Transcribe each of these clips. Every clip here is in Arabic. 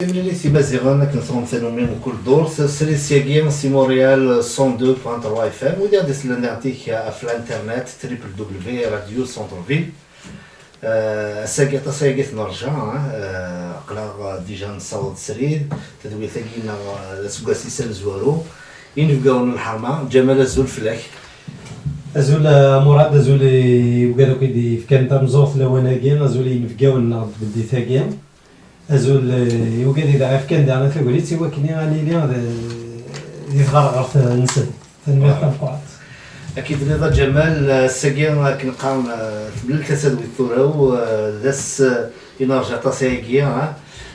ملي سي مازيغان كنصوم فينومين كل دور سي سياغين سي مونريال 102.3 اف ام ودي غادي سلناتيك في الانترنت www.radio centre-ville ساقيت ساقيت نرجع قلا ديجا نصاوب سريد تدوي ثقينا سوق سيسان زوارو ينبقاو الحرمه جمال زول فلاك ازول مراد ازول وقالوا كيدي في كان تمزوف لواناكين ازول ينفقاو النهض بدي ثاقيا ازول وقال اذا عرف كان دانا تقولي سوا كني غاني لي يغرغر نسد تنمير تنقعد اكيد رضا جمال الساقيا كنلقاو بالثلاثه د الثوره داس ينرجع تاسياقيا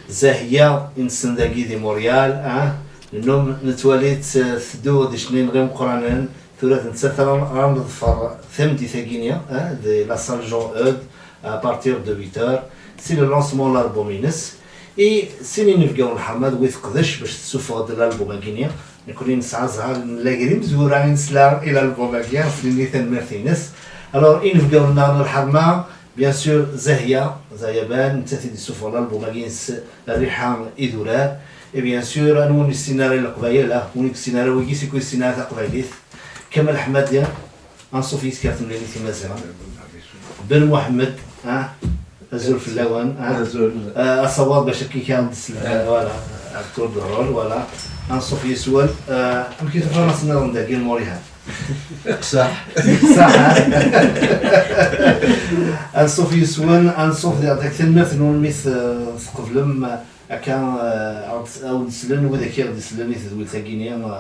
زاهيه انسان داكي دي موريال النوم نتواليت ثدو دي شنين غير مقرانين ثلاثه نتسافر راه نظفر ثمدي ثاقينيا دي لا سال جون اود à partir de 8h c'est le lancement de l'album Ines et سيني نفقاو الحماد ويفقدش باش تسوفوا هذا الالبوم كينيا نكون نسعى زهر نلاقي مزورة نسلار الى الالبوم كينيا سيني تنمرتينس alors نفقاو لنا الحرمه بيان سور زاهيه بان تاتي تسوفوا الالبوم كينيا الريحه ايدولار اي بيان سور نون السيناريو القبايله ونيك السيناريو ويكي سيكون السيناريو القبايليت كمال حماديا انصوفي سكارت ملي تيمازيغا بن محمد ازول في اللوان الصواب باش كي كان فوالا اكتور دورول ولا انصوف يسول يمكن فرنسا ندير موريها صح انصوف يسول انصوف داك ثمث نون ميث قبل كان او نسلن وذا كي غادي يسلني تدوي تاكينيا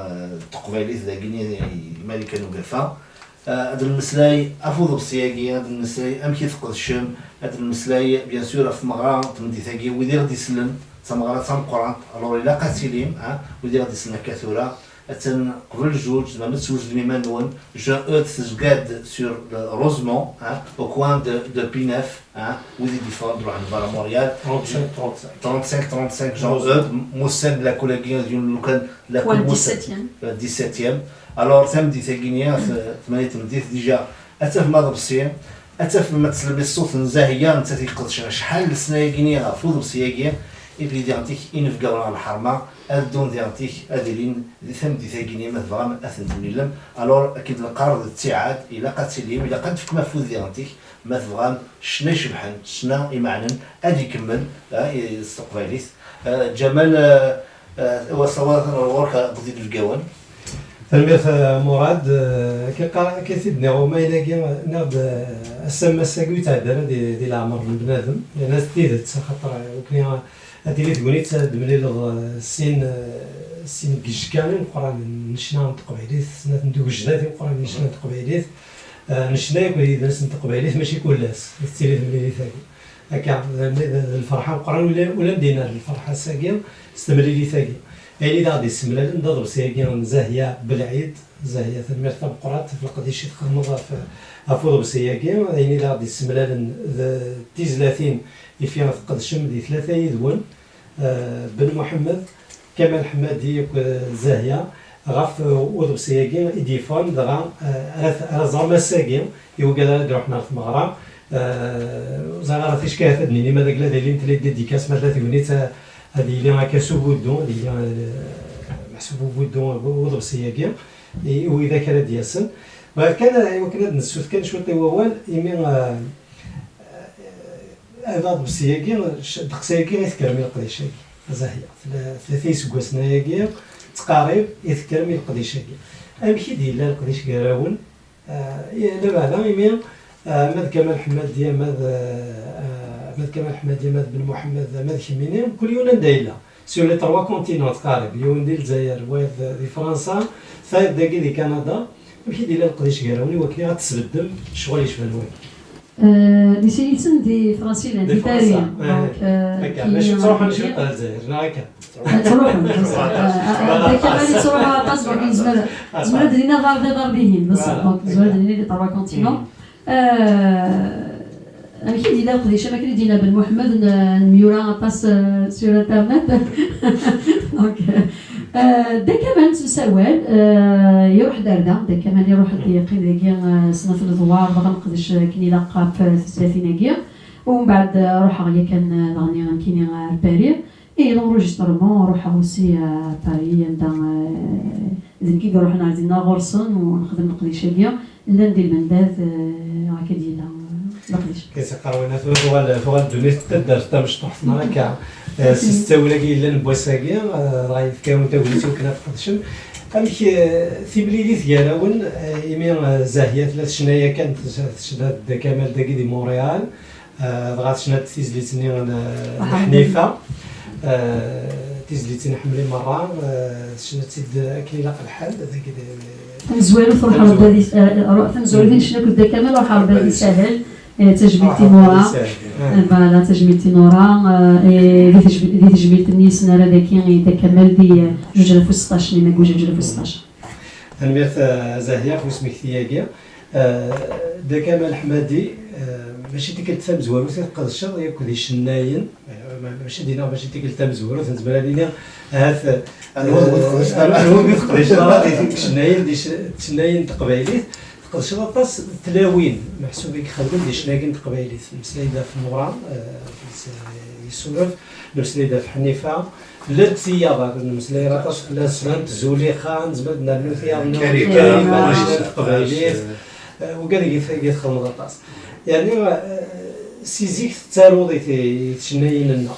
تقبايلي تاكينيا مالي كانوا قفا هاد المسلاي افوض بسياقي هاد المسلاي امكي تفقد الشم هاد المسلاي بيان سور في مغرا تمدي ثاقي ويدي غادي يسلم تمغرا تم قران الور الا قاتلين ويدي غادي يسلم كثوره اتن قبل جوج زعما تسوج الميمان نون جو اوت تزقاد سور روزمون او كوان دو بيناف ويدي ديفوندر عند فالا موريال 35 جون اوت موسم لا كولاكين ديال لو كان لا كول 17 الور ثمدي ثاقينيا ثمانية تمديت ديجا اتا في ماضي بسيا اتا في ما تسلم الصوت نزاهيه انت تيقدش شحال السنايا كينيا فوض بسياقيه يبلي ديالتيك ينفقاو على الحرمه الدون ديالتيك اديرين ثمدي ثاقينيا ما تبغى اثن تمليلم الور اكيد القرض الاتعاد الى قاتلين الى قد فيك مفوض ديالتيك ما تبغى شنا يشبحن شنا يمعنن ادي يكمل استقباليت جمال وصوات الورك بديت الكوان تنمير مراد كيسيدنا وما يلاقي ناض السما الساقوي تاع الدار ديال العمر من بنادم لان ستيدت خاطر وكنا هادي اللي تقولي تدملي السين كيجكاني نقرا نشنا تقبايليت سنات ندوق جداتي نقرا نشنا تقبايليت نشنا يقولي ناس تقبايليت ماشي كلاس ستيري ملي ثاني هكا الفرحه نقرا ولا مدينا الفرحه الساقيه استمري لي ثاني يعني غادي السملال نضرب سياقين زاهيه بالعيد زاهيه تنمير تمقرات في القديش تخمض في افوض بسياقين يعني غادي السملال تيزلاتين يفيها فقد الشم دي ثلاثه يدون بن محمد كمال حمادي زاهيه غاف وضب سياقين يديفون دغا زعما ساقين يوقع روحنا في مغرب زعما فاش كافدني لما داك دايرين تلي ديكاس مثلا تقولي هذه اللي هكا سوبودون اللي محسوب بودون وضب سياقي واذا كان دياسن وكان نسوت كان شويه طوال يمين هذا بالسياقي دق سياقي يذكر من القديشاكي زاهيه ثلاثه سكواسنا ياكي تقاريب يذكر من القديشاكي امشي ديال القديش كراون لا بعدا يمين ماذ كمال حماد ديال ماذ كمال حماد ديال ماذ بن محمد ماذ خمينين كل يوم ندايلا سور لي 3 كونتينونت قارب يوم ديال الجزائر واحد ديال فرنسا ثالث داكي ديال كندا ماشي ديال القديش كراوني ولكن غتسبدل شغل يشبه الوالد دي سيلسن دي فرنسيين دي باريان هكا ماشي تروح نشوف الجزائر هكا تروح كمان تروح تصبح زمرة درينا ضربيين بالضبط زمرة درينا لي 3 كونتينون أنا كي دينا قديش ما كنت دينا بن محمد نميورا باس سور انترنت دونك دا كمان تسوال يروح داردا دا كمان يروح يقي داكيا سنة الدوار باغا نقدش كني لاقا في 30 كيا ومن بعد روح غيا كان غني كيني البارير اي لونجسترمون نروح اوسي باري عندنا كي نروح عندنا غرسون ونخدم القديشه ديال لا ندير المنداز هكا ديال القديش كيتقراونا فوق الدنيا تقدر حتى باش تحصنا هكا سيستاولا كاين لا نبوساكيا رايف كاون تا وليتو كنا تقدشم امك في بليديت ديالون يمين زاهيه ثلاث شنايا كانت شداد كمال داكي دي مونريال بغات شنات تيزليتني حنيفه تيزليتني حملي مره شنات تيد كليله الحال داكي تنزوالو تروح ربي تنزوالو شنو كنت كمال روح ربي ساهل تجميلتي نورا فوالا تجميلتي نورا دي تجميلتني سنه داكي دا كمال دي 2016 اللي ما قولش 2016 تنميت زاهيه واسمك ثياقيا دا كمال حمادي ماشي ديك التفهم زوارو تيقاد الشر ياك دي شناين ماشي دينا ماشي ديك التفهم زوارو تنزبل علينا هاث هو بيتقديش ديك شناين دي شناين تقبايليت تقدش غطاس تلاوين محسوب كيخدم دي شناين تقبايليت المسلايده في النوران يسولف المسلايده في حنيفه لا الثياب المسلايده غطاس لا سلام تزولي خان زبدنا الثياب كريم تقبايليت وكان يدخل غطاس يعني سيزيك تاروضي تشناين لنا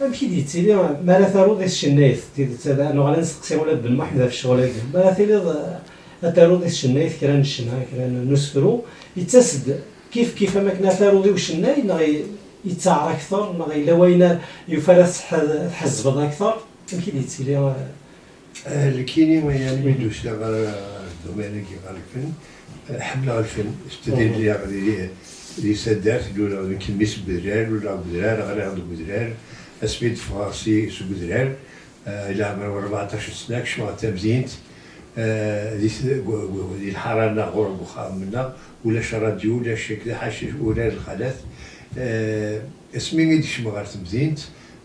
امشي ديتي لي ما تاروضي الشنايث انا غادي نسقسي ولاد بن محمد في الشغل هكا ما تاروضي الشنايث كرا نشنا كرا نسفرو يتسد كيف ما كنا تاروضي والشناي نغي يتسعر اكثر نغي الا وين يفرس تحزبض اكثر امشي ديتي لي الكيني ما يعني ما يدوش غير الدومين كي قال الفن حمله الفن استدير لي غادي اللي سدات ولا يمكن ميس بدرار ولا بدرار غير عنده بدرار اسميت فرنسي سو بدرار الى عمره 14 سنه كشوا تمزينت دي الحراره غرب وخام منا ولا شراديو ولا شكل حاشش ولا الخلاث اسمي ميديش مغار تمزينت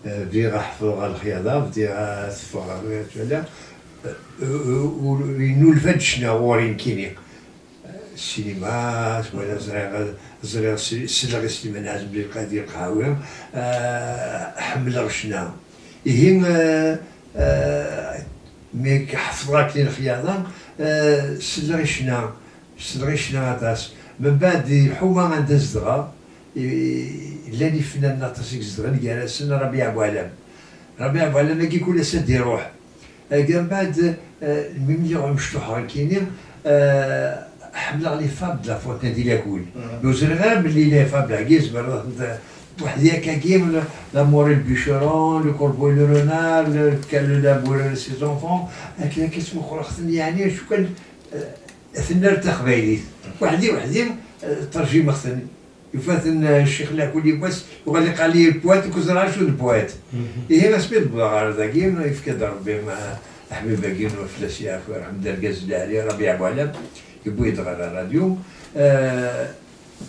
بدي غحفظ غا الخياطه بدي غتفغ ولا ونولفد شنو ورين كيني السينما ولا زريغ سلغ سليمان عزم بن القادر القهاوي حمل رشنا يهم ميك حفظات لي الخياطه سلغ شنا غطاس من بعد الحومه عند الزدغه اللي فنان ناطسيك زدغه جالسين ربيع بوعلم ما كيكون سد يروح كان بعد الميمية مشطوحه كاينين حمل لي فاب لا فوت ديال لاكول دوزر غير باللي لا فاب لا كيز برا واحد ياك كيم لا موريل بيشرون لو كوربو لو رونال كان لا بور سي زونفون هكا كيسمو خرختني يعني شو كان ثنار تخبايلي وحدي ترجمه خصني يفاتن الشيخ لاكولي بس وغادي قال لي البوات كزرا شو البوات هي سبيت بغار ذاكين يفكد ربي مع حبيبه كين وفلاسيا حمد القزل عليه ربيع بوعلم يبغي يدغر الراديو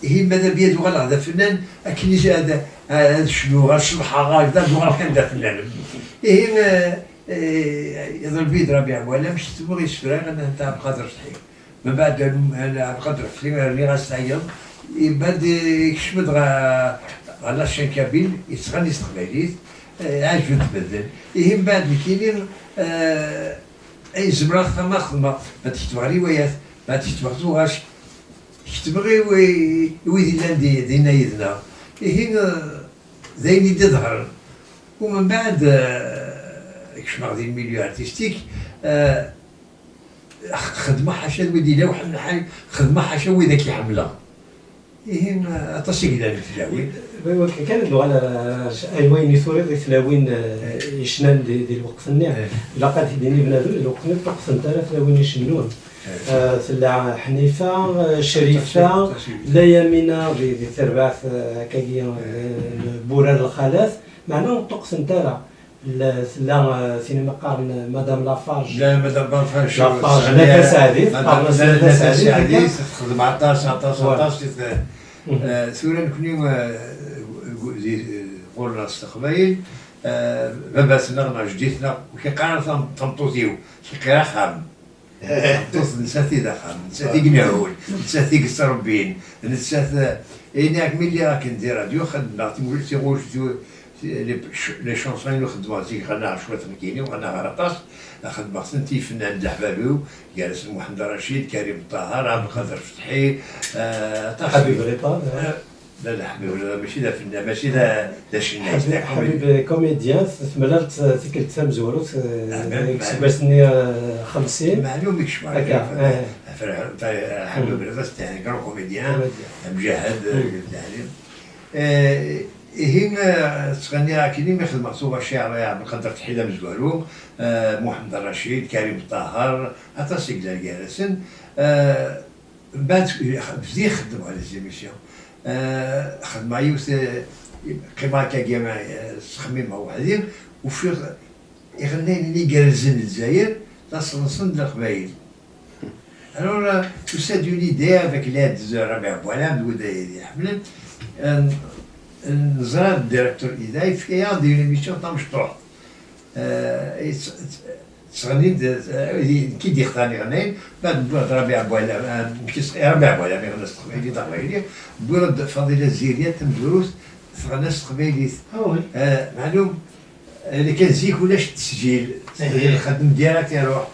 هي ماذا بيد وغلا هذا فنان اكيد هذا شنو غنشرح هكذا وغلا كان هذا فنان هي يضرب بيد ربيع ولا مش تبغي يسفر انا تاع بقدر صحيح من بعد انا بقدر صحيح اللي غاستعيط يبدا يكشمد على الشنكابيل يتغني استقباليت عاجبو تبدل هي من بعد كاينين اي زمرات ما خدمه ما تكتب روايات ما تكتبوهاش تبغي ويدي لاندي دينا يدنا هي زين يدي ظهر ومن بعد كش مغدي الميليو ارتستيك خدمه حاشا ويدي لا وحنا خدمه حاشا ويدا كيحملها هي تصيق لنا التلاوين كان ندوي على ايوين يثوري تلاوين يشنان ديال الوقت النعم الا قالت ديني بنادم الوقت الوقت نتاع تلاوين يشنون ثلا حنيفه شريفه لا يمينه دي ترباث كاكيا بوران الخلاث معناه الطقس نتاعها لا سينما قارن مدام لافاج لا مدام لافاج لا فسادي قارن فسادي تخدم 19 ثورة نكوني قولنا استقبايل باباتنا غنا جديتنا وكيقارن تنطوطيو كيقرا خام نساتي داخل نساتي قناول نساتي قصربين نسات هناك ملي راك ندير راديو خدمنا تيقول لي شونسون اللي خدموا زيك غنى شويه مكيني وغنى غرقاس خدمت سنتي فنان الحبابي جالس محمد رشيد كريم الطاهر عبد القادر فتحي حبيب ريطان لا حبيب ماشي ذا فنان ماشي ذا شنايس حبيب كوميديان تمللت تكلت ثم زورت سباسني 50 معلوم بك شويه هكا حبيب ريطان تاع كان كوميديان مجاهد يعني هنا تغني كيني ما خدمت صوبه الشعر عبد القادر فتحي ذا مزوالو محمد الرشيد كريم الطاهر حتى سيكلا جالسين بعد بدي خدموا على زيميسيون خدمة يوث قيمة كاجيما خميمة وحدين وفي يغنين اللي جالسين الجزائر تصنصن القبايل. Alors tout ça d'une idée avec l'aide de Rabia Boualam d'Oudaïdi Ahmed نزرع الديريكتور الإذاعي في هذه الإيميسيون تاع مشطوح تغني كي ديختاني غنين بعد بورد ربيع بوالام ربيع بوالام يغنى استقبالي ضغيري بورد فضيلة الزيرية تم دروس تغنى استقبالي معلوم اللي كان زيك ولاش التسجيل الخدم ديالك يروح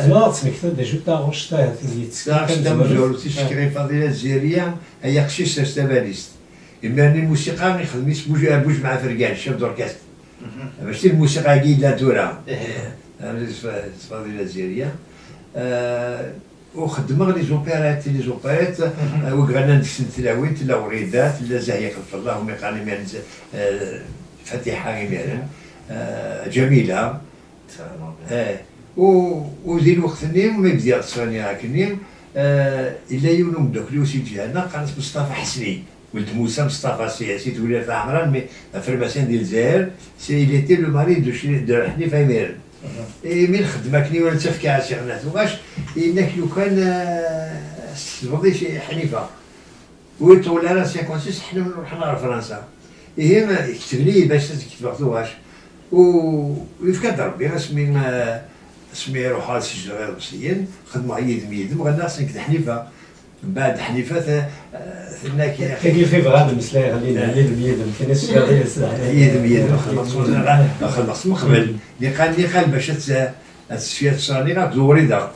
زمان تسمكتو ديجو تاع غشتا تاع مزور تشكري فضيلة الزيرية هي قشيش استباليست إما أن الموسيقى ما يخدمش بوج مع فرقان شاف دوركاست ماشي الموسيقى كي لا تورا فضيلة الزيرية وخدم لي زوبيرات وكغنى نسن تلاوين تلا وريدات تلا زاهية خلف الله وميقاني مال فاتحة غير جميلة وذي الوقت نيم ما يبدا تصاني هاكنيم إلا يونم دوكلي وسيجينا قال مصطفى حسني ولد موسى مصطفى سياسي ولاية عمران مي فرماسيان ديال الجزائر سي إل إيتي لو ماري دو حنيفة ميرن من خدمة كني ولا تفكي على شي غنات وغاش إنك لو كان تفضي شي حنيفة ويطول على 56 حنا رحنا لفرنسا هي ما يكتب لي باش تكتب غاش ويفكر ربي اسمي روح على السجن غير بسيين خدمة يدم غنى سنك حنيفة من بعد حنيفة ثناك كي في بغاد المسلاي غادي يدم كاين السؤال يدم خلص من قبل اللي قال باش السفيات الصغيرة وريدة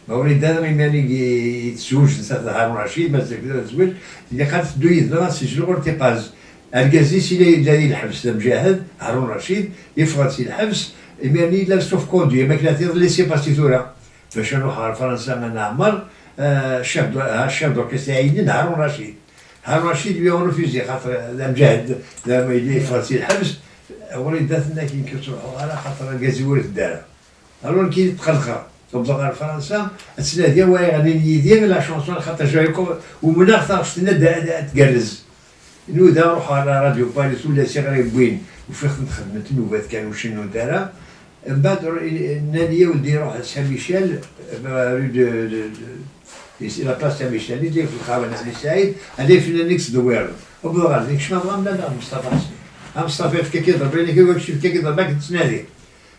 وريدة ماني يتزوج نسات هارون رشيد مازال كذا تزوج اللي قالت دو يدنا سجل غورتيقاز الكازيس اللي الحبس مجاهد هارون رشيد يفرض سي الحبس ماني لا سوف كوندي ما كانت ليسي باسيتورا باش نروح على فرنسا ما نعمر الشيف دوركسترا عينين هارون رشيد هارون رشيد يبيعوا ريفوزي خاطر مجاهد لما يفرض سي الحبس وليداتنا كي كتروحوا على خاطر الكازيور الدار الون كي تقلقها تبدا على فرنسا السنه ديال واي غادي يدير لا شونسون خاطر جايكم ومن اخطر شتنا تقرز نودا نروحوا على راديو باريس ولا سي غير بوين وفي خدمت النوبات كانوا شنو دارا من بعد ناديه ولدي يروح سان ميشيل لا باس سان ميشيل اللي في الخاوه علي سعيد هذه في نيكس دوير وبدا غادي شنو لا مصطفى مصطفى في كي ضربني كي واش في كي ضربك تنادي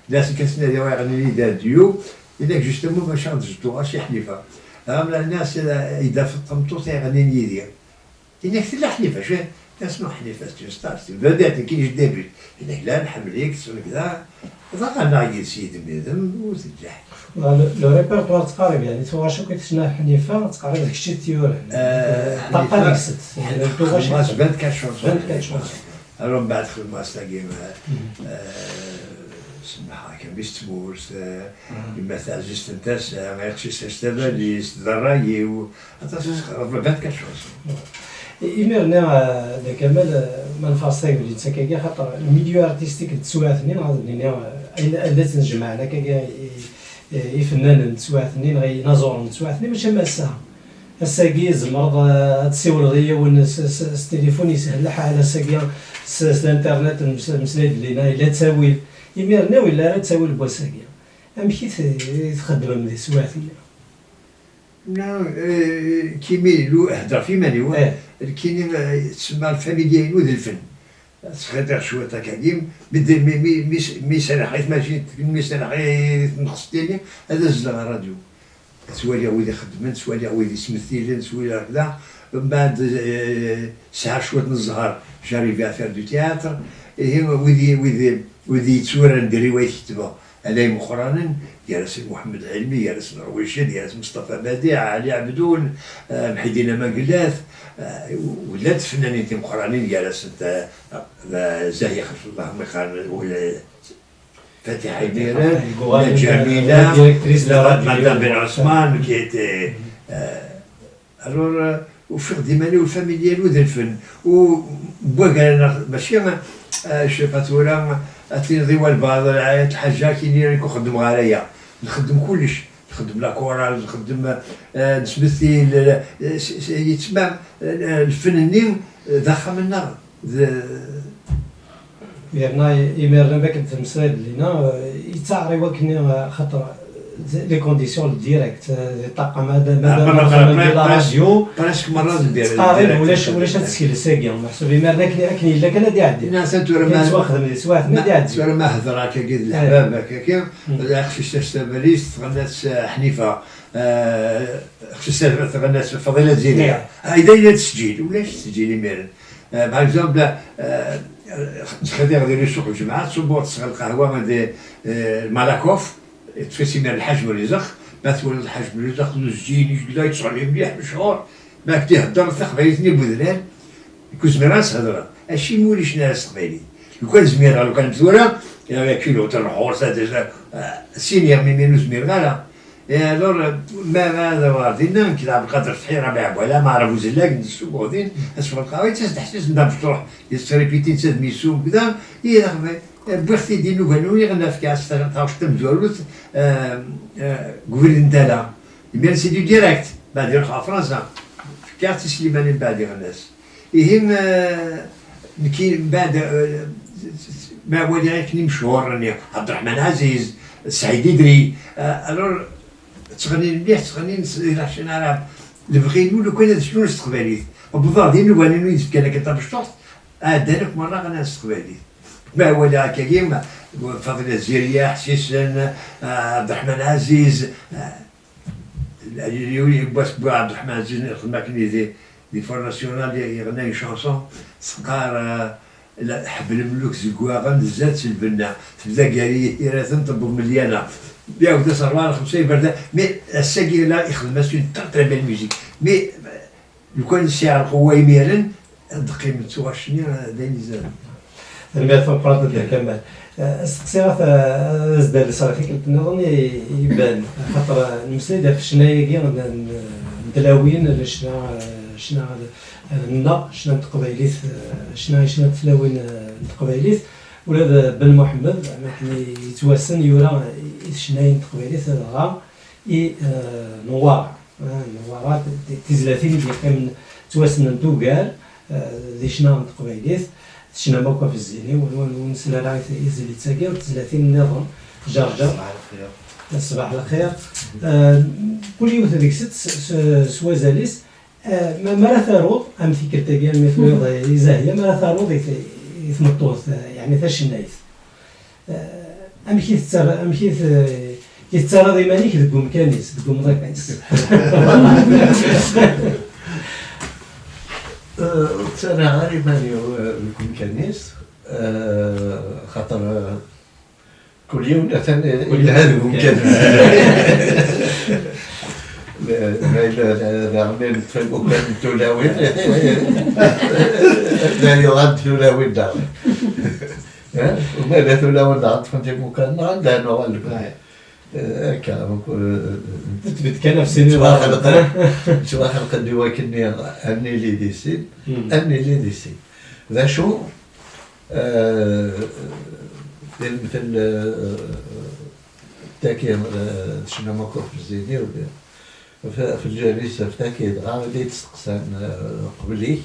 لازم كتنادي واحد اللي دار ديو إذاك جوستومون باش نجبدو شي حليفه عامله الناس اذا في الطمطوط يغني يدير إنك تلا حليفه شويه اسمع حليفه ستارت بدات كي جدابي إنك لا نحمليك كذا ضغطنا على سيد بيدم وتنجح لو ريبرتوار تقارب يعني تواشو كتشنا حنيفه تقارب داكشي تيور طاقه ديك الست يعني خلاص بانت كاشونس الو من بعد خدمه استاكي سمحها كان بيستمورس مثلا جست نتاس ما يخشيش استبالي درايي و بانت كاشونس إيميرنا دا كمال ما نفاصيك اللي تسكاكي خاطر الميديو ارتستيك تسواثنين غادي الا تنجمعنا كاكا يفنان تسواثنين غي نازور تسواثنين ماشي ماسا الساكي زمرض تسيول غيا والناس التليفون يسهل الحال الساكي الانترنت مسند لينا الا تساوي إيميرنا ولا تساوي بوساكي امشي تخدم من سواثنين لا كيمي لو هضر في مانيو كاين تسمى الفاميليين ود الفن تخدر شويه تاكاكيم بدي مي سرحيت ماشي مي سرحيت نقص ديالي هذا زلا الراديو سوالي ولي خدمت سوالي ولي سمثيلين سوالي هكذا من بعد ساعة شوية الزهر جاريفي افير دو تياتر هي وذي يتصور ندير رواية كتبها علي مؤخرا يارس محمد علمي، يارس نرويشد، يارس مصطفى بديع، علي عبدون، محيدين مقلاث، ولات فنانين مؤخرين يارس زاهية خلف الله مخان فاتح عبيران، جميلة، مدام بن عثمان كي ايتي الور وفي ديمالي والفاميليال وذا الفن وبوكا ماشي شفاتورا اتي والبعض الحاجه كي نخدم غارايا نخدم كلش نخدم لا كورال نخدم نسمثي يتسمى الفنانين ضخم النار يرنا يمرنا بك التمثيل لينا يتعري وكني خاطر لي كونديسيون ديريكت الطاقم هذا مادام لا راديو براسك مرات ندير تقارير ولاش تسكيل ساكي محسوب يمرنا كني الا كان يعدي الناس انتو راه واخد سواث ما يعدي سواء ما هضر هكا قد الحباب هكاك خصك تستباليس تغنات حنيفه خصك تغنات فضيله زينيه اذا الى تسجيل ولاش تسجيل يمرن باغ اكزومبل تخدي غادي للسوق الجمعه تصبوا تصغر القهوه غادي مالاكوف تفسي من الحاج مريزخ ما تولد الحاج مريزخ نزجيني كدا يتصغر لي مليح بشهور ما كنتي هضر تقبايلتني بوذلان يكون زميراس هضره هادشي موليش ناس قبايلي لو كان زميره لو كان مزوره يا كيلو تاع الحورس هذا سينيور مينو زمير غالا الور ما هذا واردين كذا بقدر تحير ربيع ولا ما عرفوا زلاك ندسو غاديين اسفل القهوه تحسس ندم تروح يستريبيتي تسد ميسوم كذا هي بوختي دينو قالوا لي غنا في كاس تاعش تمزولوت قبل انتلا يبان سيدي ديريكت بعد يروح فرنسا في كاس سليماني بعد الناس يهم كي بعد ما ولي غير كني مشهور راني عبد الرحمن عزيز سعيد إدري الور تغني مليح تغني عشان نعرف البغينو لو كان شنو استقباليت بوضادين وانينو يدفك انا كنت بشطط دارك مره غنا استقباليت ما هو هكا كيما فضيلة الزيرية حسيسن عبد الرحمن عزيز باش عبد الرحمن عزيز خدمة كني دي فور ناسيونال يغني شونسون سقار حبل الملوك زكواغن زاد البنا تبدا قالي إيراثن طب مليانة ياخذ صروال 5 برده مي الساقي لا يخدم سون تري بيل ميوزيك مي لو كان الشعر قوة يميرن دقيمة تواشني دايني زاد المال فوق ديال كمال استقصيرات زاد اللي صار فيك نظن يبان خاطر المسيدة في الشنايا ندلاوين شنا شنا تقبايليت شنا تلاوين تقبايليت ولا بن محمد كان يتواسن يورا شناين تقبايليت غا نوار نوارات تزلاتين ديال كامل تواسن ندوكال ذي شنا تقبايليت شنا موقع في الزيني ونسلا راه يزلي تساقي وتزلاتين النظام جرجر صباح الخير كل يوم هذيك ست سوازاليس ما لا ثروض ام فكرة ديال مثل زاهيه ما لا ثروض يثمطوث يعني ثا الشنايث ام كيف يتسرى ديمانيك دكم كانيس دكم ضيقيس أنا عارف ماني بكم كنيس خاطر كل يوم هذا كنيس لا عمل تفهموا كان تولاوين لا يغاد تولاوين داوي وما لا تولاوين داوي تفهموا كان عندها نوع تثبت كان في سنين شو خلق الدواء كني أني لي ديسي أني لي ديسي ذا شو مثل تاكي شنو موقف زيني في الجلسة في تاكي غادي تستقسان قبلي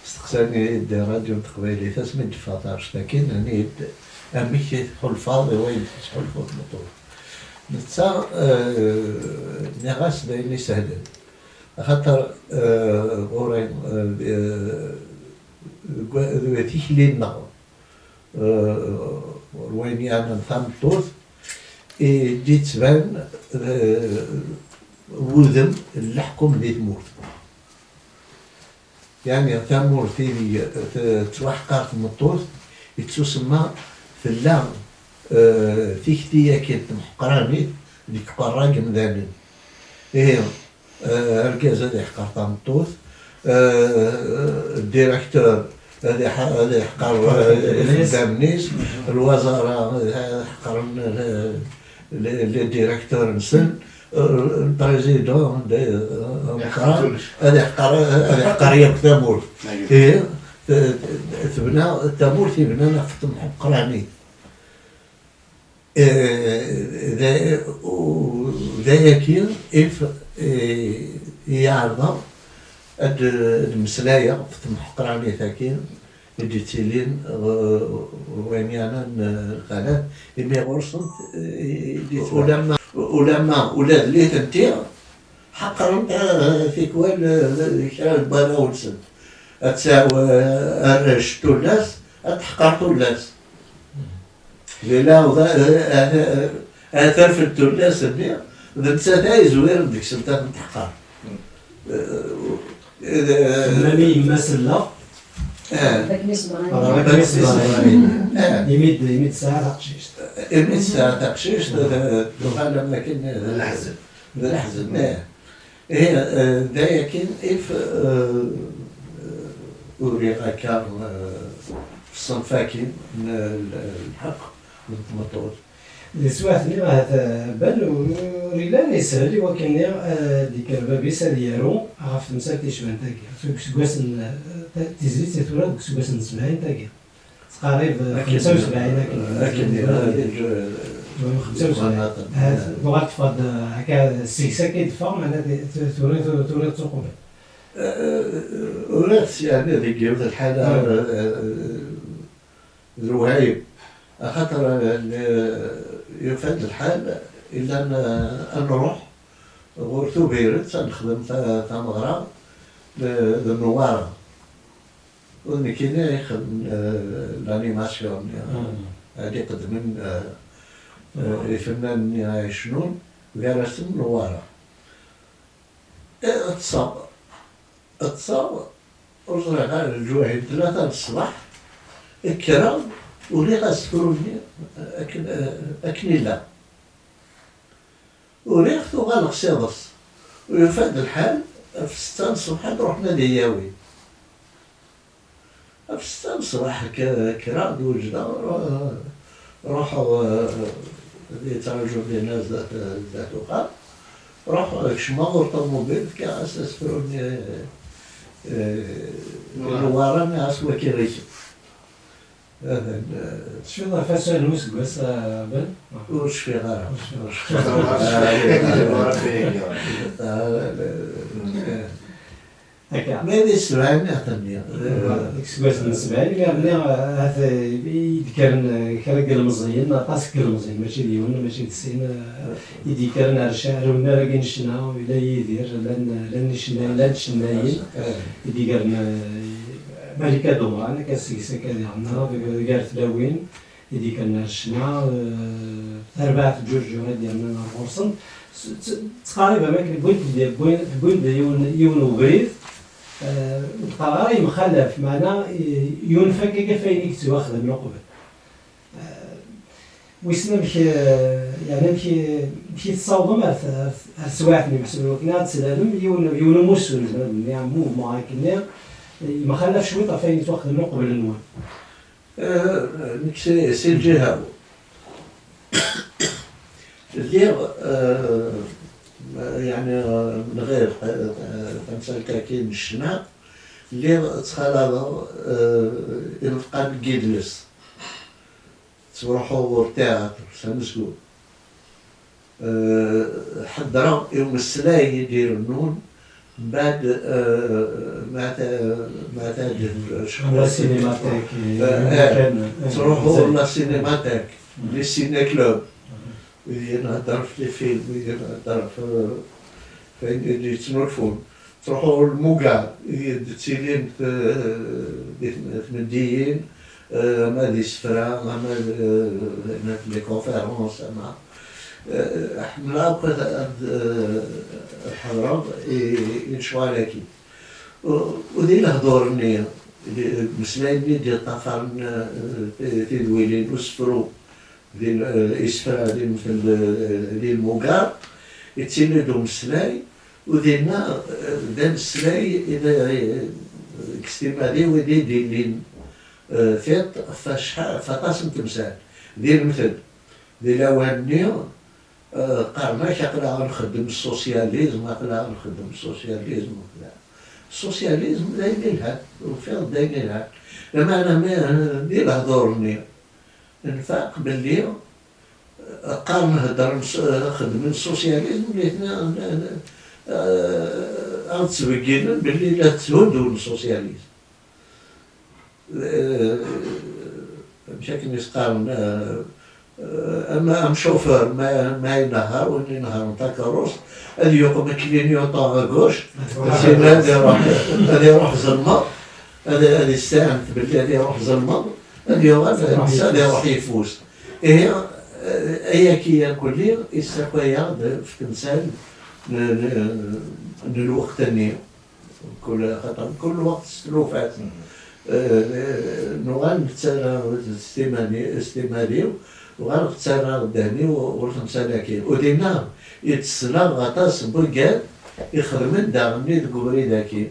استقساني راديو تقبيلي تسمي دفاتر تاكين أني أمشي حلفاضي وين حلفاض مطور نتا نغاس دايني سهلا خاطر غورين ذواتيش لينا رويني أنا نثام طوث جيت تبان وذم اللحكم اللي تموت يعني ثامور تيلي توحقر في المطوط يتسمى في اللام تيكتيا كي محقراني ديك قراق مدانين إيه الكاز هذا يحقر تمطوط الديريكتور هذا يحقر الدامنيس الوزارة يحقر الديريكتور نسن البريزيدون هذا يحقر ياك ثامور إيه تبنى الثامور تيبنى نفط محقراني ذاك إف يعرض المسلاية في المحقراني ثاكين اللي تيلين وين أنا القناة اللي غرصت ولما ولاد لي تنتيع حقرن في كوال كرا البارا ولسن أتساوى الرش تولاس أتحقر تولاس لا أثر في التولاس البيع ذا نساتا زوير ديك سلطان نتحقر مامي مسلا ذاك نسمع يمد ساعة تقشيش يمد ساعة تقشيش دخل لما كان الحزن الحزن هي ذاك إف أوريغا كان في الصنفاكين من الحق من المطور سواثني هذا بان وريلا يسهل وكان ديك البابيس ديالو عرفت مساك تيشبان تاكي سكواس تيزيد تيتولد سكواس 70 تاكي تقريب 75 لكن 75 هذا لغات فاد هكا السيكسا كيدفع معناتها تولد تقوم ورث يعني ذيك يوم الحالة الوهايب خاطر يفاد الحال إلا أن نروح غورتو بيرت نخدم في مغرب بالنوارة ونكينا يخدم الانيماسيون هادي قدمن الفنان يعيشنون جالسين نوارة اتصاب وصل على الجوعين 3 الصباح الكرام ولي غاسفروني أكنيلا ولي أختو غالق سيضص ويفاد الحال في 6 الصبح رحنا دياوي في 6 الصباح كرام وجدا روحوا يتعالجوا بين ناس ذات وقال روحوا شماغ طوموبيل كاع أساسفروني نوارا ناس وكيريش شو الله فاسال وسكواس بن وش في غيره هكا ما يدي السبعين يعطيني سكواس من 70 قال هذا يذكرن كرق المزيين طاسك المزيين ماشي ديون ماشي 90 يذكرن على الشعر ونرا نشنا ولا يدير لان نشناين يذكرن ملكة دوران كاسيسا كذا عندنا بقار تلاوين يدي كان الشنا 4 جوج ديالنا غورسن تقريبا ما كاين بوين يون وبريد القرار مخالف معنا ينفك كفاين كتو خدم نقبل ويسنا يعني مشي تصاوب مع السواعثني محسوب كنا تسلالم يون مسؤول يعني مو ما كنا ما خلاش شويطه فين يتوخذ منه قبل النوم سي الجهه اللي يعني من غير 35 الشنا اللي تخلى يلقى جيدلس تروحوا التياتر سنسكو حضروا يوم السلاي يدير النون بعد ما تاجد لا سينماتيك تروحوا لا سينماتيك لي سيني كلوب نهضر في الفيلم نهضر فين يتنورفون تروحوا الموقع تيلين ثمنديين ما دي سفرة ما لي كونفيرونس ما حملا بقيت الحضرات ينشوالكي ودي الهضورني مسلايني ديال طفرنا في الويلين وسفرو ديال الاسفل ديال مثل ديال الموقار يتسندو مسلاي ودينا دا مسلاي اذا اكستيمالي ودي ديالين فيط فشحال فطاس تمثال ديال مثل ديال اواني قالنا شقلا غنخدم السوسياليزم قلا غنخدم السوسياليزم وكذا السوسياليزم داين الهاد وفيض داين الهاد لما انا ديال هضورني نفاق باللي قال نهضر نخدم السوسياليزم ليتنا غنتسبقين باللي لا تهدوا السوسياليزم مشاكل يسقارن اما ام شوفور ما ينهار وين ينهار نتاع كروس هذه يقوم كلينيو طاغ غوش هذا يروح زلمه هذا يستعنت باللي هذا يروح زلمه هذا يروح يفوز هي كي كلي يستقيا في تمثال الوقت النيو كل خطر كل وقت سلوفات نوغان تسالا استمالي وغان تسالا غداني والخمساناكين ودينا يتسلا غطاس بوكال يخدمن داغني الكبري داكي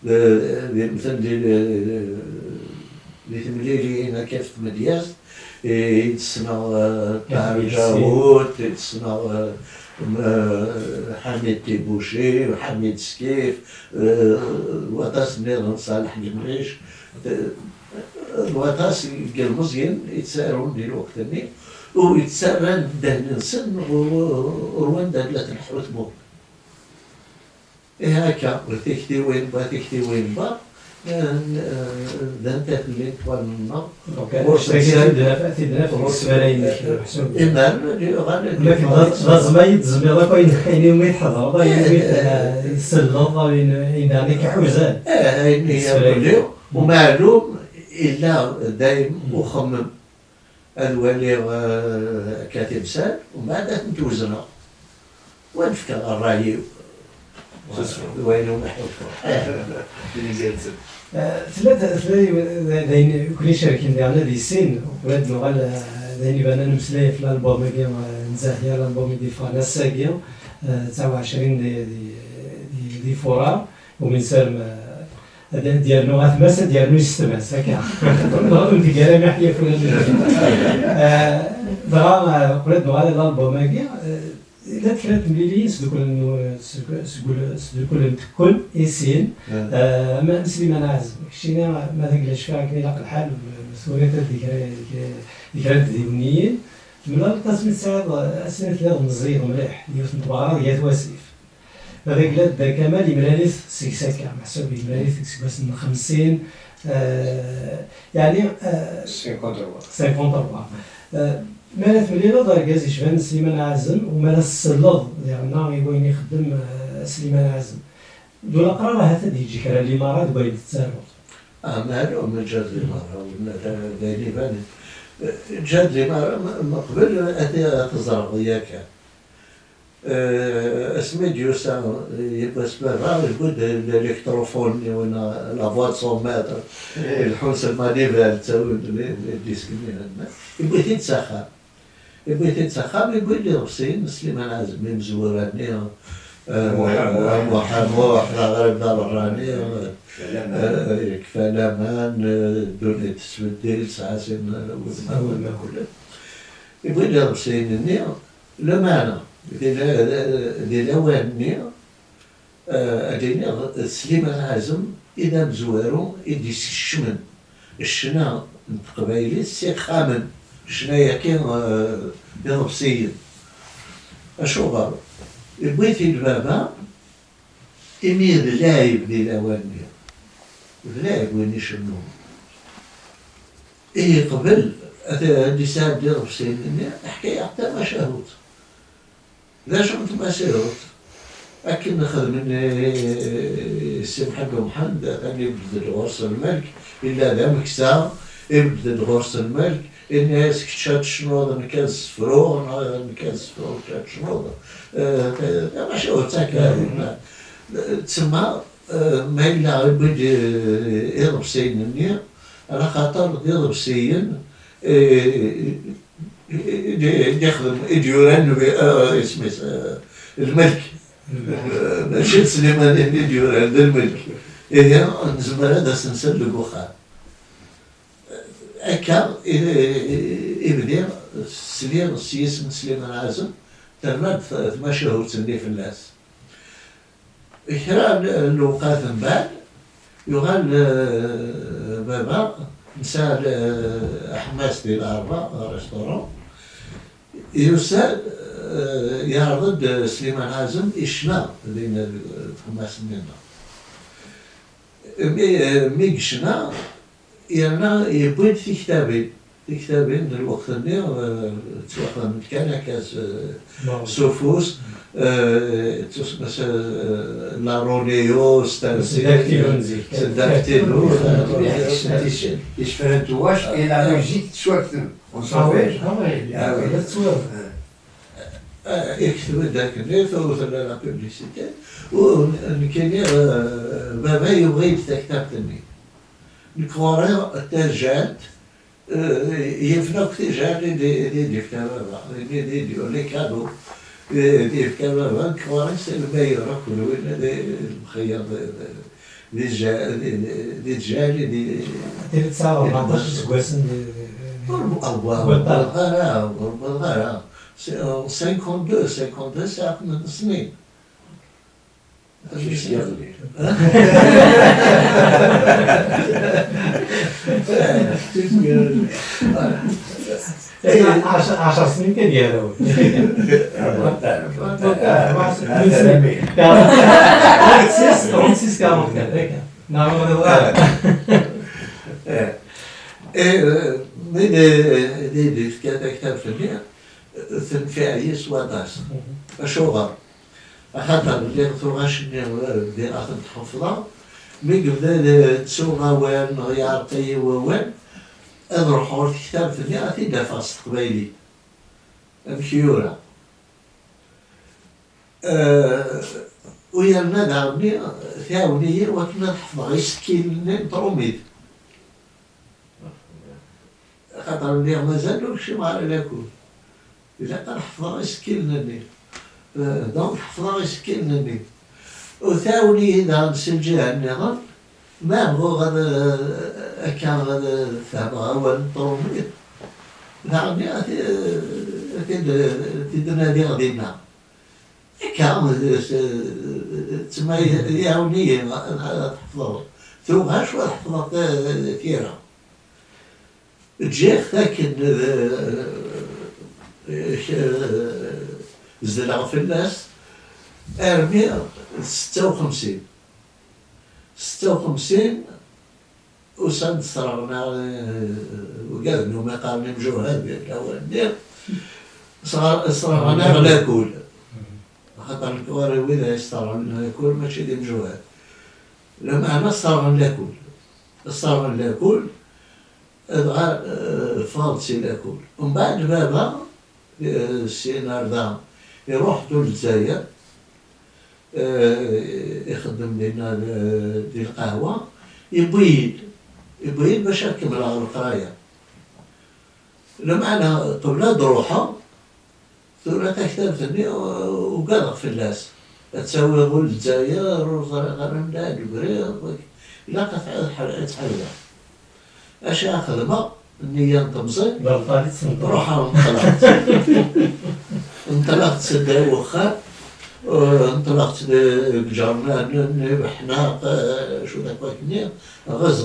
مثلا اللي تمليلي هنا كيف مدياس يتسنى طاهر جاوود يتسنى حميد تيبوشي وحميد سكيف الوطاس نيران صالح جمريش الوطاس قال مزيان يتسارون ديال وقتني ويتسارن دهن نسن ورواندا لا تنحوت مو هكا وتكتي وين با دانت اللي طوالنا واش تيدنا في السفرين لازم يتزمير كاين ما يتحضر يسلط يعني كحوزان هي ومعلوم الا دايم مخمم الولي كاتب سال ومن بعد نتوزنا ونفكر الراي وين ثلاثة داين كل شركة ديالنا دي سين ولاد نوغال داين بان نمسلاي في الالبوم ديال نزاهيه الالبوم ديال فانا ساكيا 29 دي فورا ومن سالم ديال نوغات ماسا ديال نو سيستماس هكا نهضروا ديك كلام يحيى فلان دغا ولاد نوغال الالبوم هكا لا ثلاث مليلين سدكل تكون إيسين ما سليمان عازم كشينا ما ذاك فيها كي لاق الحال مسؤوليات ذكريات ديونيين من القسم السعد أسنة ثلاث مزيد مليح ديال المباراة ديال واسيف هذاك لا كمال يملاليث سيكساكا محسوب يملاليث سكواس 50 يعني 53 مالت مليلة داركاز يشبان سليمان عازم ومالا السلط ديالنا يبغي يخدم سليمان عازم دولا قرار هذا يجي كرا الامارات بغا يتساروا مالو من جات الامارات ولا دايرين بان جات الامارات من قبل هذه تزرع ياك اسمي ديوسا يبقى سبارا يقول الالكتروفون وين لا فوا سون ماتر الحوس المانيفال تاو الديسك يبغي تيتسخر يقول لي رصين سليمان عازم مزوراني محموح غريب دار الراني كفالامان دوني تسبديل سعاسين يقول لي رصين النية لا معنى ديال اواني اديني سليمان عازم اذا مزوارو يدي الشمن الشنا قبايلي سي خامن شنايا كاين يضرب سيد اشو غار بغيتي البابا امير لاعب ديال اواني لاعب وين يشنو قبل هادي ساعه يضرب سيد حكايه حتى ما شاهوت لا شفت ما شاهوت لكن نخدم السي محمد أن يبدل غرس الملك إلا ذا مكسا يبدل غرس الملك الناس كتشات شنوض نكاز فروغ نكاز فروغ كتشات شنوض ماشي هو تاكا تسمى ما إلا يبغي يضرب سيدنا على خاطر يضرب سيد يخدم إديوران اسمه الملك ماشي سليمان إديوران ذا الملك هي نزمر هذا سنسلق وخا هكا يبدا السليم السياس من سليمان عازم تمام ثما شهور تسني في الناس كرا الوقات من بعد يغال بابا نسال حماس ديال العربة ريستورون يسال يعرض سليمان عازم إشنا لين حماس مننا مي قشنا يانا يبغي في كتابين الوقت اللي توقع كان كاس سوفوس لا رونيو سداكتيلو يشفى الدواش إلى على جيت شوكتن ونصافيش يكتب ذاك النيل فوت لا بوبليسيتي وكاين بابا يبغي يفتح كتاب تاني الكوارع التاجات يفنق تجار دي كتابة دي لي كادو دي كتابة الكوارع المايرة كل وين المخيط دي جالي دي 14 سكواسن بالغارة 52 ساعة من السنين ماشي يغلي 10 سنين كان يهرب دي كتاب فنية تنفعي سواداس أشوغر خاطر اللي غتوغاش ديال أخذ تحفظها مي قبل تسوغا وين غيارتي وين نروحو الكتاب فنية تيدا فاس قبايلي مكيورة ويالنا دارني ثاونية وكنا نحفظها غير سكين طروميد خاطر اللي مازالو شي مع لاكل إذا كان حفظها سكيلني دونك حفظها سكيلني وثاوني إذا نسجلها النظام ما بغو غادا كان غادا فهمها هو الطروميد يعني تدنا غادينا كان تسمى ياونية تحفظها ثوغاش وحفظها كثيرة جيخ لكن زرع في الناس أرمي 56 وسند صرعنا وقال إنه ما قال من جوهر الأول ندير صرعنا غلاكول خاطر الكواري وإذا يصرعنا لاكول ماشي ديال جوهر لما أنا صرعنا لاكول الصرعنا لاكول فالسي لاكول ومن بعد بابا السي ناردان يروح دول الجزائر يخدم لنا ديال القهوة يبيض باش يكمل على القراية لما أنا قبل دروحة ثورة كتابتني وقالق في الناس تساوي غول الجزائر وغرندا البريق إلا قطعت حلقة اش خدمة النية نطمزي روح انطلقت سدا وخا انطلقت بجرنان بحناق شو ذاك كني غاز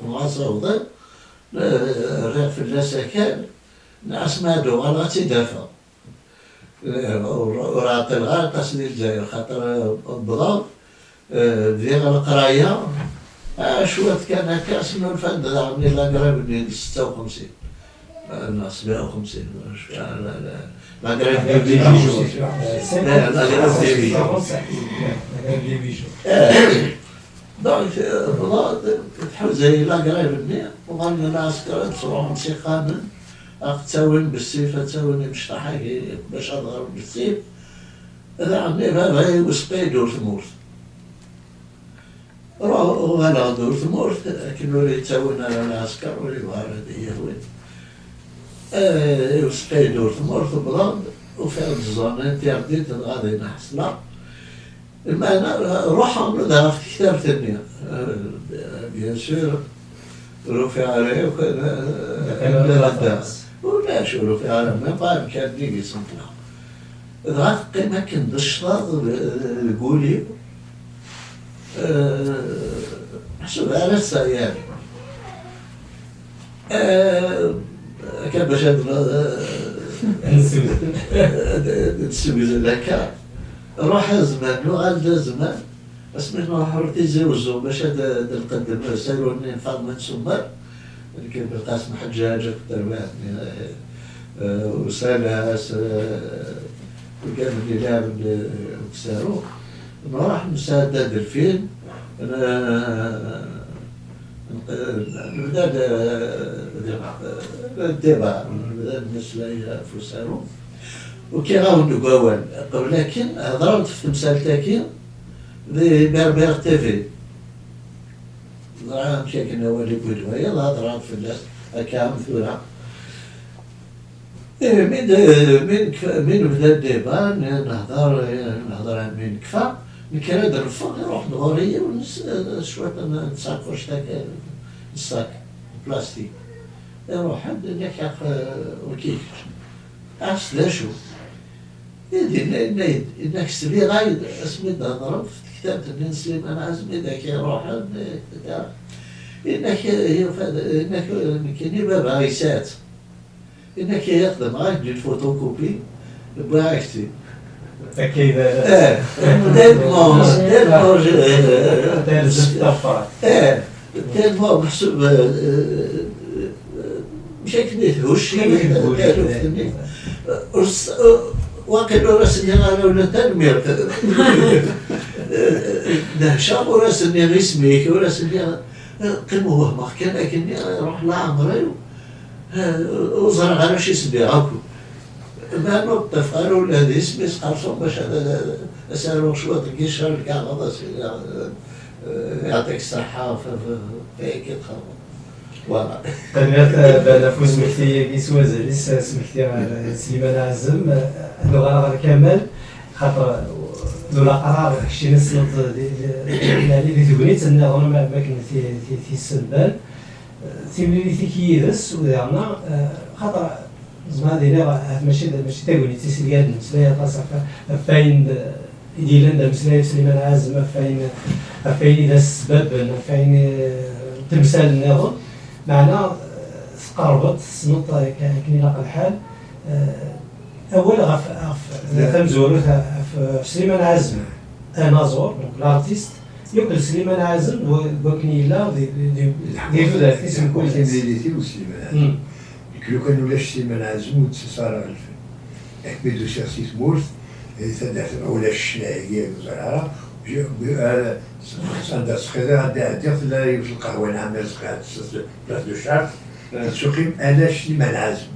قماصة وضي ريح في اللاسكان نعس مادو غالا تيدافع وراقي الغار قاسني الجزائر خاطر بضاغ ديال القراية شوية كان هكا اسمه الفند دارني لا قريب من 56 لا 57 لا قريب من بيجو لا قريب من بيجو دونك بلاد تحل زي لا قريب مني وغني ناس قريب صروح نمشي قامل تساوين بالسيف تساوين مشطحة باش أضغر بالسيف إذا عندي بابا وسبيدو تموت وأنا دور ثمورت كانوا يتساوون على العسكر واللي وارد يهود وسقي دور ثمورت بلاند وفي الزون ترديت غادي نحصلها المعنى روحهم ضعفت كتاب تنمية بيان سور رفع عليه وكان غدا ولا شو رفع عليه ما بعرف كان ديجي سنتنا ضعف قيمة كان دشطاط القولي حسب على السيارة كان باش نسوي هكا روح زمان وغالدا زمان بس من حرتي زوزو باش هذا نقدم سالوني فاطمة سمر اللي كان بالقاسم حجاج اكثر واحد وسالاس وكان اللي لعب الكسارو نروح نساعد هذا الفيلم نبدا الدبا نبدا الناس لا فسارو وكي غاودو قوال لكن هضرت في تمثال تاكين ذي بربر تيفي ضرام كنا ولي بودوايا هضرت في الناس هكا مثورة من بدا الديبا نهضر من كفا من كان هذا الفوق نروح نغورية شوية نساكوش تاك الساك بلاستيك نروح نكاك وكيك عكس لا شو يدي إنك سبي غايد اسمي ضرب في كتابة ابن سليمان عزمي ذاك يروح إنك كان باب عيسات إنك يخدم غايد للفوتوكوبي باعكتي أكيد تلمو محسوب بشكل يتهوشي واقع راسني أنا ولا تنمير نهشام وراسني غيسميك وراسني قيمو وهما كان لكني روح لعمري وزرع على شي سبيعكو ما نطف قالوا له اسمي سقرصهم باش هذا اسالوا شويه القشره اللي كاع غاضي يعطيك الصحه في كي تخرج فوالا قنات بنفوس مكتيه كيسواز لسه سمكتي سليمان عزم اللغه كامل خاطر دولا قرار شي نسلط اللي تقولي تنا ما كنت في السنبال تيولي في كيدس ودعنا خاطر زمان دينا ماشي تقولي تسليات مسلايا طاسه فاين يديلنا مسلايا سليمان عازم فاين إذا السبب فاين تمثال النظام معنا تقربت سنط كني لاقى الحال أول غف تمزور في سليمان عازم أنا زور الارتيست يقول سليمان عازم وكني لا دي ذاك اسم كل تمثيليتي وسليمان عازم لو كان ولاش سليمان عازم وتصارع الفن أكبدو شخصية مورث ثلاث ولا الشناعية وزرعها عندها سخيرة عندها لا في القهوة نعمل سخيرة بلاص دو شارت تسوقيم أنا سليمان عازم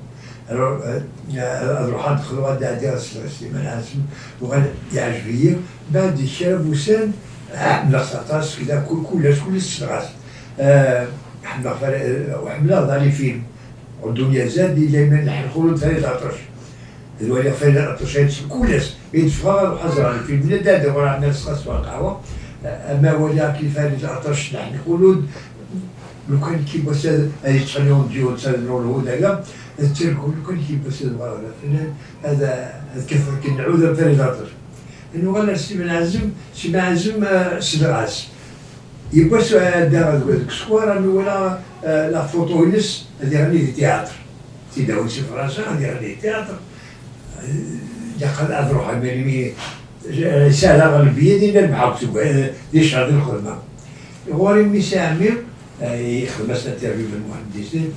أروح أدخل عندها سليمان عازم وغادي يعجبني بعد الشاب وسان حملة 19 كذا كل السنغاس حملة ضالي فيلم والدنيا زاد إلا ما نحرقوا ثلاثة أطرش الوالي فايدة أطرشات كلش يتفرغ وحضر على الفيلم لا دادا ورا الناس خاصة القهوة أما ولا كيف هذه الأطرش نحن نقولوا لو كان كي بس هذه تخليهم ديو تسالوا له هذاك تركوا لو كان كي بس هذا كيف كنعود ثلاثة أطرش إنه قال سليمان عازم سلراس يبص دار الكسوار إنه ولا لا فوتوينس هذه غني تياتر تيداول في فرنسا هذه غني تياتر يقال أروح أمامي رسالة غالبية ديال المحاكم ديال شهر الخدمة غوري ميسي عمير يخدم انترفيو بالمهندسين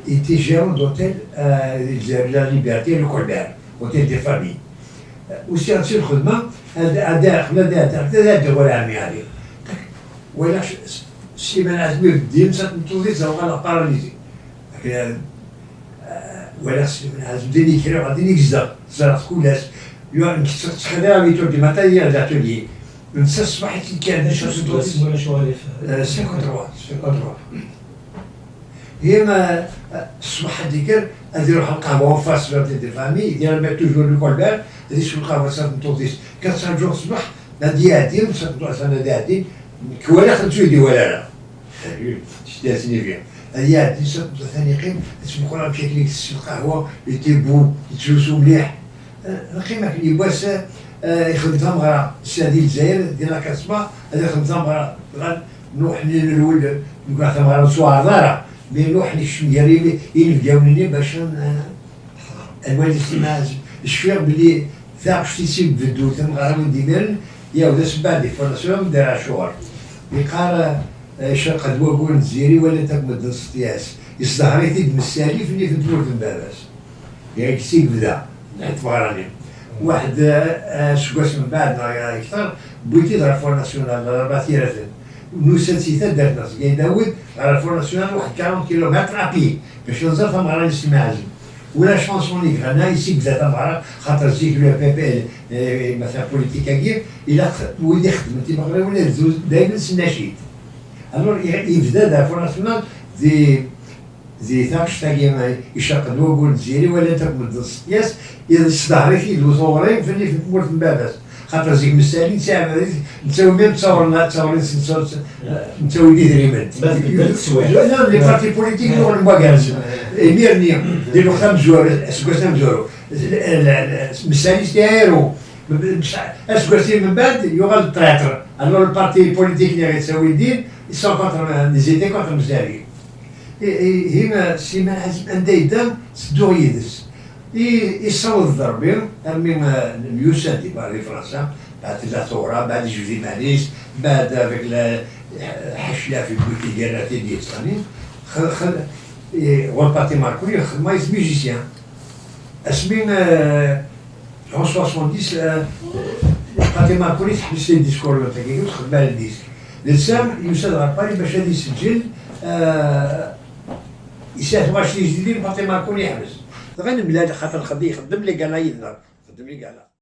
était gérant d'hôtel la Liberté le Colbert hôtel des familles وسي غنمشي الخدمة هذا خدمة ولا عمي عليه ولا سليمان عازم الدين تنتوضي زوغا لا باراليزي ولا سليمان عازم ديني كرا غادي نكزا زرعت كلاش تخدم في تولي ماتايا داتولي نسى الصباح كي كان هذا شو سدوس ولا شوالي في 53 هي ما الصباح هذيك غادي يروح القهوه فاس دي فامي ديال ما توجور لو كولبير غادي يشرب القهوه صافي نطوطيس 400 جور الصباح غادي يعدي نصدقوا انا غادي كوالا خدتو يدي ولا لا شتي سينيفيا غادي يعدي صدقوا ثاني قيم تسمى كل مشى ليك القهوه يتي بو يتجوزو مليح القيمه اللي باس يخدمها مغرا السادي الجزائر ديال لاكاسما هذا يخدمها مغرا نروح للول نقول مغرا نسوار دارا مي نروح للشميري يلقاوني باش الوالد الاستماع الشفير بلي ثاق شتي في الدول مغرا من دينال يا ودا سبع دي فورماسيون دار شهور يقار شق دواقول الجزيري ولا تقمد السطياس يصدهري تيد مساليف اللي في الدول الباباس يعني كسيك بدا نحت مغراني واحد سكواس من بعد اكثر بغيت يضرب فورماسيونال 4 تيرات نوسات سيتا دارت ناس كاين داود على فورماسيونال واحد 40 كيلومتر ابي باش نزرت مغرا نسمع ولا شانسونيك انا يسيك ذات مغرا خاطر زيك لو بي بي مثلا بوليتيكا كيف الى ولد يخدم انت مغربي ولا زوج دائما نشيد الور يبدا دا فورماسيونال زي ثاقش تاعي يشق دواقول الجزيري ولا تقبل السياس يصدهري فيه الوصورين في اللي في مورت الباباس خاطر زيك مسالين ساعه نساوي ميم تصورين نساوي ليه دريمات لا لي بارتي بوليتيك نروح نباكاز ميرني ديرو 5 جوار اسكوسام جورو مسالين تاعيرو اسكوسي من بعد يوغال التراتر الور البارتي بوليتيك اللي غيتساوي الدين يسون كونتر نزيدي كونتر مسالين هنا سيما حزب ان دايدا سدو يدس يصوت الضربين من اليوسا دي باري فرنسا بعد الثورة بعد جوزي مانيس بعد افيك حشية في بوتي ديال ديال اسباني والباتي ماركوني خدمة يس ميوزيسيان اسمين en 70 باتي ماركوني تحبس لي الديسكور تاعي خدمة الديسك لسام يوسا غربالي باش غادي يسجل يساعد واش يجديد باتي ماركوني يحبس غير بلاد خاطر خدي يخدم لي قال يدنا خدم لي قال